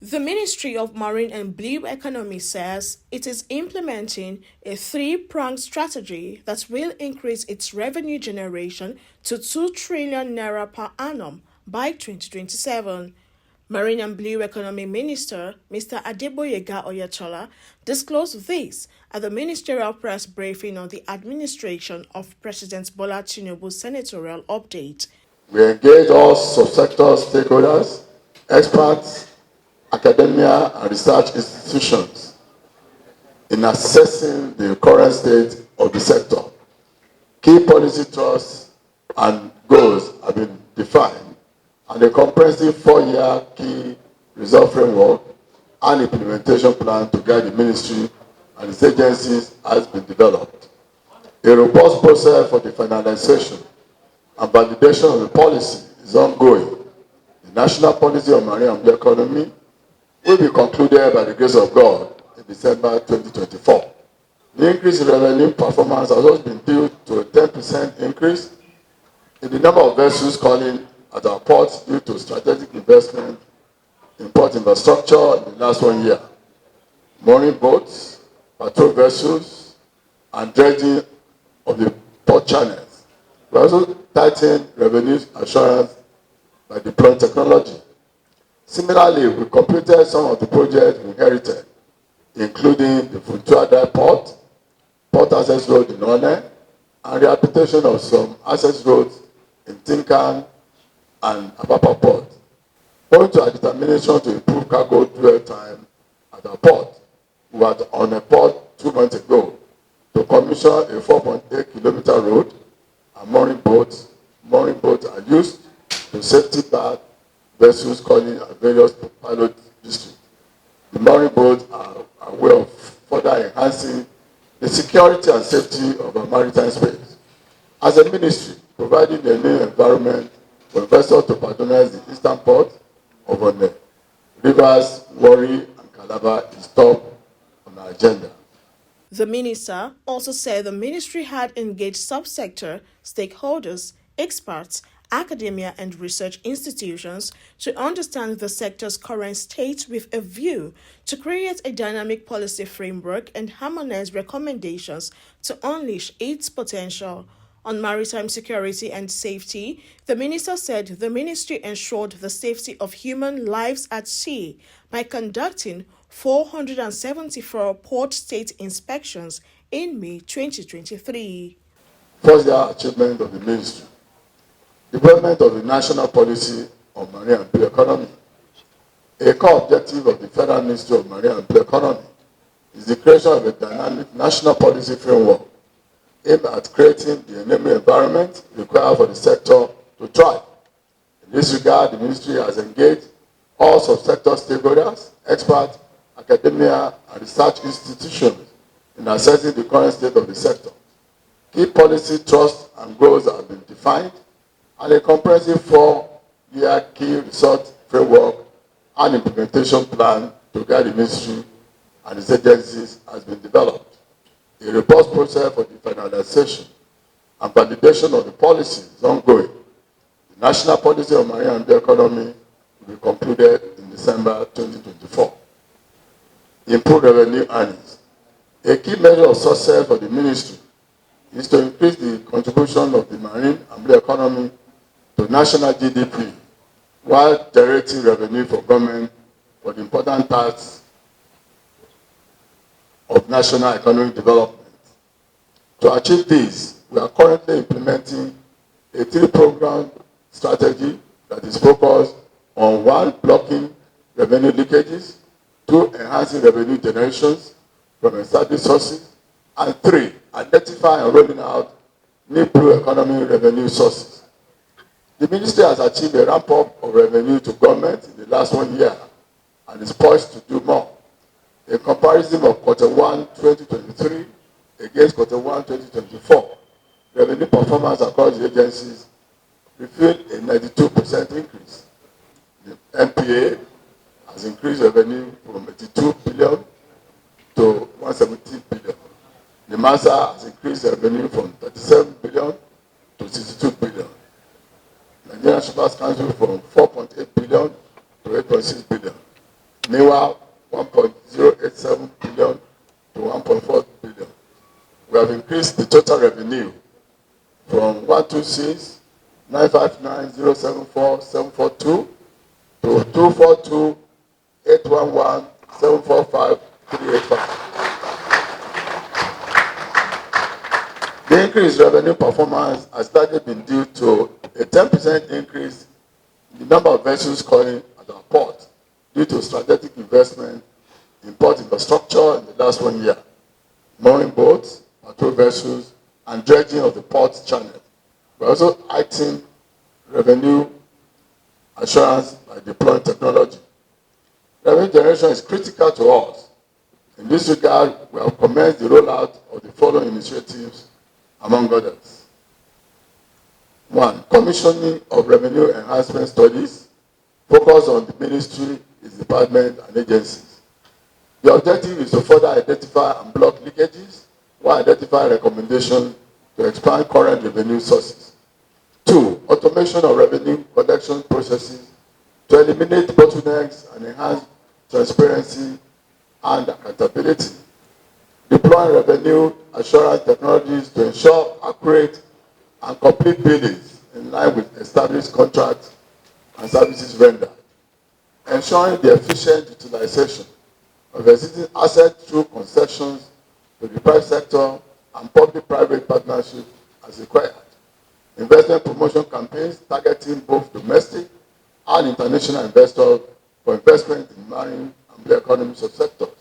The Ministry of Marine and Blue Economy says it is implementing a three-pronged strategy that will increase its revenue generation to 2 trillion naira per annum by 2027. Marine and Blue Economy Minister Mr. Adeboyega Oyetola disclosed this at the ministerial press briefing on the administration of President Bola Tinubu's senatorial update. We engage all subsector stakeholders, experts, academia, and research institutions in assessing the current state of the sector. Key policy thrusts and goals have been defined, and a comprehensive 4-year key result framework and implementation plan to guide the ministry and its agencies has been developed. A robust process for the finalization and validation of the policy is ongoing. The national policy on marine and blue economy will be concluded by the grace of God in December 2024. The increase in revenue performance has also been due to a 10% increase in the number of vessels calling at our ports due to strategic investment in port infrastructure in the last 1 year. Mooring boats, patrol vessels, and dredging of the port channels. We also tightened revenue assurance by deploying technology. Similarly, we completed some of the projects we inherited, including the Funtua Port, Port Access Road in One, and rehabilitation of some access roads in Tinkan and Apapa Port. Owing to our determination to improve cargo dwell time at our port, we were on a port 2 months ago to commission a 4.8-kilometer road, and mooring boats are used to safety bar vessels calling at various pilot districts. The mooring boats are a way of further enhancing the security and safety of our maritime space. As a ministry, providing a new environment for investors to patronize the eastern port of One, Rivers, Warri, and Calabar is top on our agenda. The minister also said the ministry had engaged subsector stakeholders, experts, academia and research institutions to understand the sector's current state with a view to create a dynamic policy framework and harmonize recommendations to unleash its potential. On maritime security and safety, the minister said the ministry ensured the safety of human lives at sea by conducting 474 port state inspections in May 2023. First year achievement of the ministry. Development of the national policy on marine and blue economy. A core objective of the Federal Ministry of Marine and Blue Economy is the creation of a dynamic national policy framework aimed at creating the enabling environment required for the sector to thrive. In this regard, the ministry has engaged all subsector stakeholders, experts, academia, and research institutions in assessing the current state of the sector. Key policy thrusts and goals have been defined, and a comprehensive 4-year key result framework and implementation plan to guide the ministry and its agencies has been developed. A robust process for the finalization and validation of the policy is ongoing. The national policy on marine and blue economy will be concluded in December 2024. Improve revenue earnings. A key measure of success for the ministry is to increase the contribution of the marine and blue economy to national GDP while generating revenue for government for the important tasks of national economic development. To achieve this, we are currently implementing a 3-program strategy that is focused on 1, blocking revenue leakages, 2, enhancing revenue generations from established sources, and 3, identifying and rolling out new blue economy revenue sources. The ministry has achieved a ramp-up of revenue to government in the last 1 year and is poised to do more. A comparison of Q1 2023 against Q1 2024, revenue performance across the agencies revealed a 92% increase. The NPA has increased revenue from 82 billion to 170 billion. The MASA has increased revenue from 37 billion to 62 billion. Nigerian Shippers Council from 4.8 billion to 8.6 billion. Meanwhile, 1.087 billion to 1.4 billion. We have increased the total revenue from 126 959 074 742 to 242 811 745 385. The increased revenue performance has largely been due to a 10% increase in the number of vessels calling at our port due to strategic investment in port infrastructure in the last 1 year, mooring boats, patrol vessels, and dredging of the port channel. We also heightened revenue assurance by deploying technology. Revenue generation is critical to us. In this regard, we have commenced the rollout of the following initiatives, among others. 1. Commissioning of revenue enhancement studies focused on the ministry, its department, and agencies. The objective is to further identify and block leakages while identifying recommendations to expand current revenue sources. 2. Automation of revenue collection processes to eliminate bottlenecks and enhance transparency and accountability. Deploying revenue assurance technologies to ensure accurate and complete billings in line with established contracts and services rendered. Ensuring the efficient utilization of existing assets through concessions to the private sector and public-private partnerships as required. Investment promotion campaigns targeting both domestic and international investors for investment in marine and blue economy subsectors.